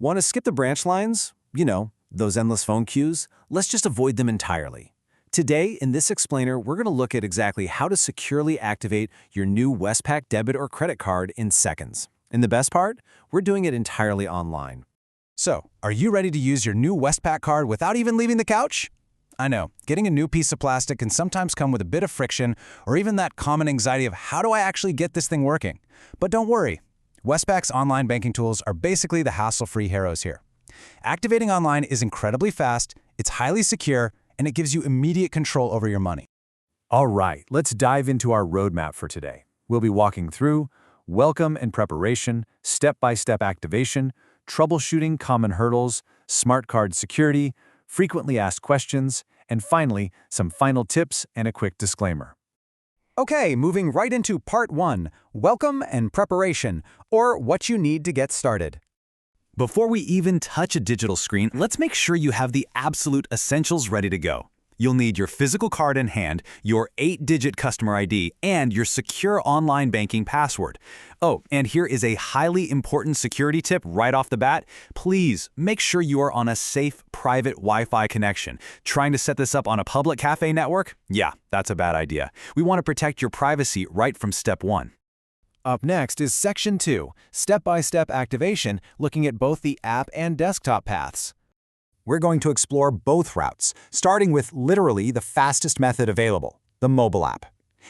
Want to skip the branch lines? You know, those endless phone queues? Let's just avoid them entirely. Today, in this explainer, we're going to look at exactly how to securely activate your new Westpac debit or credit card in seconds. And the best part? We're doing it entirely online. So, are you ready to use your new Westpac card without even leaving the couch? I know, getting a new piece of plastic can sometimes come with a bit of friction or even that common anxiety of how do I actually get this thing working? But don't worry, Westpac's online banking tools are basically the hassle-free heroes here. Activating online is incredibly fast, it's highly secure, and it gives you immediate control over your money. All right, let's dive into our roadmap for today. We'll be walking through welcome and preparation, step-by-step activation, troubleshooting common hurdles, smart card security, frequently asked questions, and finally, some final tips and a quick disclaimer. Okay, moving right into part 1, welcome and preparation, or what you need to get started. Before we even touch a digital screen, let's make sure you have the absolute essentials ready to go. You'll need your physical card in hand, your 8-digit customer ID, and your secure online banking password. Oh, and here is a highly important security tip right off the bat. Please make sure you are on a safe, private Wi-Fi connection. Trying to set this up on a public cafe network? Yeah, that's a bad idea. We want to protect your privacy right from step 1. Up next is Section 2, step-by-step activation, looking at both the app and desktop paths. We're going to explore both routes, starting with literally the fastest method available, the mobile app.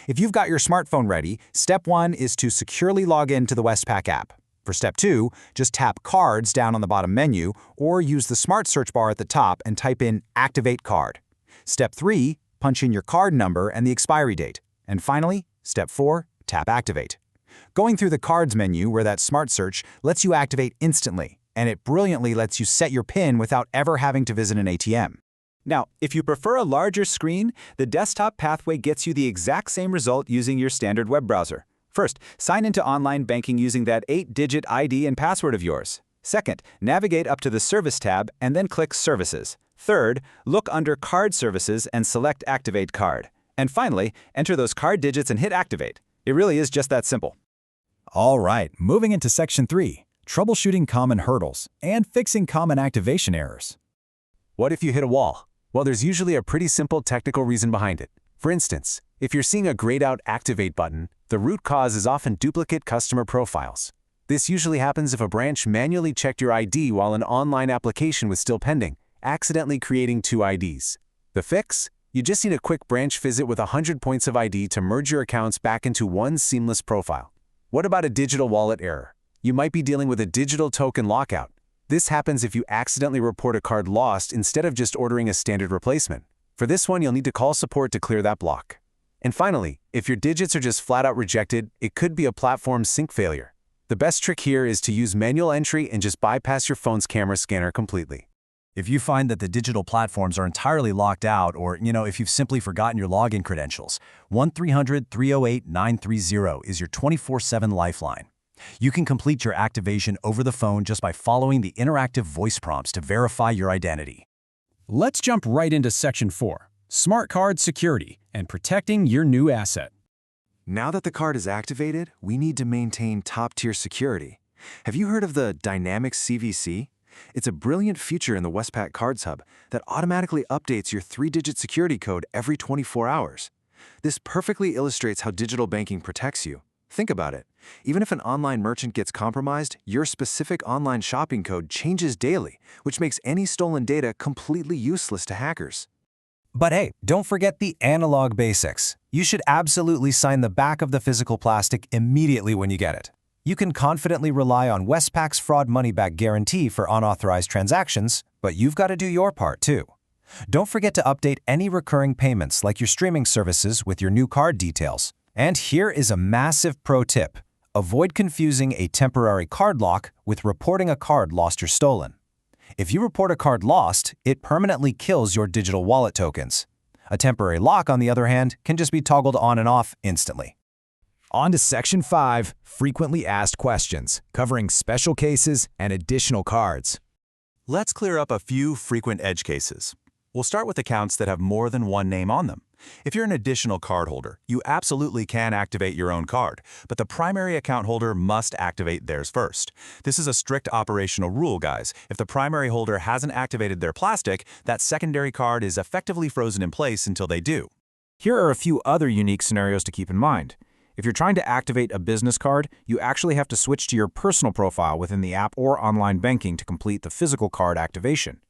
If you've got your smartphone ready, step 1 is to securely log in to the Westpac app. For step 2, just tap Cards down on the bottom menu or use the smart search bar at the top and type in Activate Card. Step 3, punch in your card number and the expiry date. And finally, step 4, tap Activate. Going through the Cards menu where that smart search lets you activate instantly, and it brilliantly lets you set your PIN without ever having to visit an ATM. Now, if you prefer a larger screen, the desktop pathway gets you the exact same result using your standard web browser. First, sign into online banking using that 8-digit ID and password of yours. Second, navigate up to the Service tab and then click Services. Third, look under Card Services and select Activate Card. And finally, enter those card digits and hit Activate. It really is just that simple. All right, moving into Section 3, troubleshooting common hurdles and fixing common activation errors. What if you hit a wall? Well, there's usually a pretty simple technical reason behind it. For instance, if you're seeing a grayed out Activate button, the root cause is often duplicate customer profiles. This usually happens if a branch manually checked your ID while an online application was still pending, accidentally creating 2 IDs. The fix? You just need a quick branch visit with 100 points of ID to merge your accounts back into one seamless profile. What about a digital wallet error? You might be dealing with a digital token lockout. This happens if you accidentally report a card lost instead of just ordering a standard replacement. For this one, you'll need to call support to clear that block. And finally, if your digits are just flat out rejected, it could be a platform sync failure. The best trick here is to use manual entry and just bypass your phone's camera scanner completely. If you find that the digital platforms are entirely locked out or, if you've simply forgotten your login credentials, 1-300-308-930 is your 24/7 lifeline. You can complete your activation over the phone just by following the interactive voice prompts to verify your identity. Let's jump right into Section 4, Smart Card Security and Protecting Your New Asset. Now that the card is activated, we need to maintain top-tier security. Have you heard of the Dynamic CVC? It's a brilliant feature in the Westpac Cards Hub that automatically updates your 3-digit security code every 24 hours. This perfectly illustrates how digital banking protects you. Think about it. Even if an online merchant gets compromised, your specific online shopping code changes daily, which makes any stolen data completely useless to hackers. But hey, don't forget the analog basics. You should absolutely sign the back of the physical plastic immediately when you get it. You can confidently rely on Westpac's fraud money-back guarantee for unauthorized transactions, but you've got to do your part too. Don't forget to update any recurring payments like your streaming services with your new card details. And here is a massive pro tip. Avoid confusing a temporary card lock with reporting a card lost or stolen. If you report a card lost, it permanently kills your digital wallet tokens. A temporary lock, on the other hand, can just be toggled on and off instantly. On to Section 5, frequently asked questions, covering special cases and additional cards. Let's clear up a few frequent edge cases. We'll start with accounts that have more than one name on them. If you're an additional cardholder, you absolutely can activate your own card, but the primary account holder must activate theirs first. This is a strict operational rule, guys. If the primary holder hasn't activated their plastic, that secondary card is effectively frozen in place until they do. Here are a few other unique scenarios to keep in mind. If you're trying to activate a business card, you actually have to switch to your personal profile within the app or online banking to complete the physical card activation.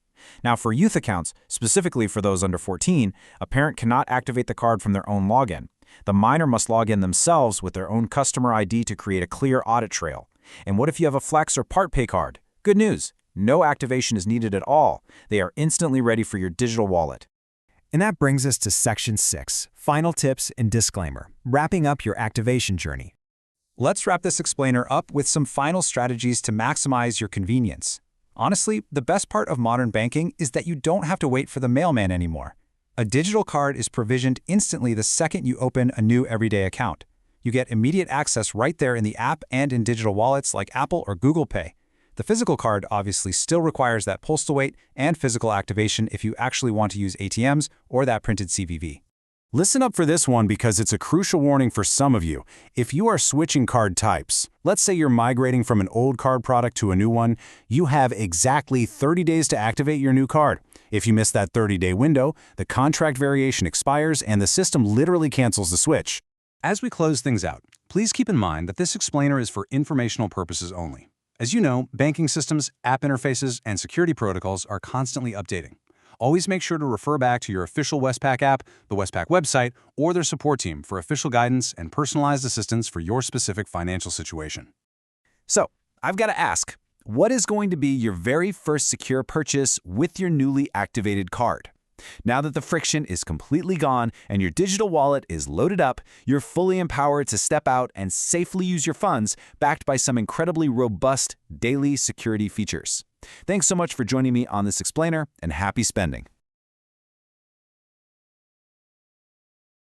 Now, for youth accounts, specifically for those under 14, a parent cannot activate the card from their own login. The minor must log in themselves with their own customer ID to create a clear audit trail. And what if you have a Flex or Part Pay card? Good news! No activation is needed at all. They are instantly ready for your digital wallet. And that brings us to Section 6, Final Tips and Disclaimer, wrapping up your activation journey. Let's wrap this explainer up with some final strategies to maximize your convenience. Honestly, the best part of modern banking is that you don't have to wait for the mailman anymore. A digital card is provisioned instantly the second you open a new everyday account. You get immediate access right there in the app and in digital wallets like Apple or Google Pay. The physical card obviously still requires that postal wait and physical activation if you actually want to use ATMs or that printed CVV. Listen up for this one because it's a crucial warning for some of you. If you are switching card types, let's say you're migrating from an old card product to a new one, you have exactly 30 days to activate your new card. If you miss that 30-day window, the contract variation expires and the system literally cancels the switch. As we close things out, please keep in mind that this explainer is for informational purposes only. As you know, banking systems, app interfaces, and security protocols are constantly updating. Always make sure to refer back to your official Westpac app, the Westpac website, or their support team for official guidance and personalized assistance for your specific financial situation. So, I've got to ask, what is going to be your very first secure purchase with your newly activated card? Now that the friction is completely gone and your digital wallet is loaded up, you're fully empowered to step out and safely use your funds, backed by some incredibly robust daily security features. Thanks so much for joining me on this explainer, and happy spending.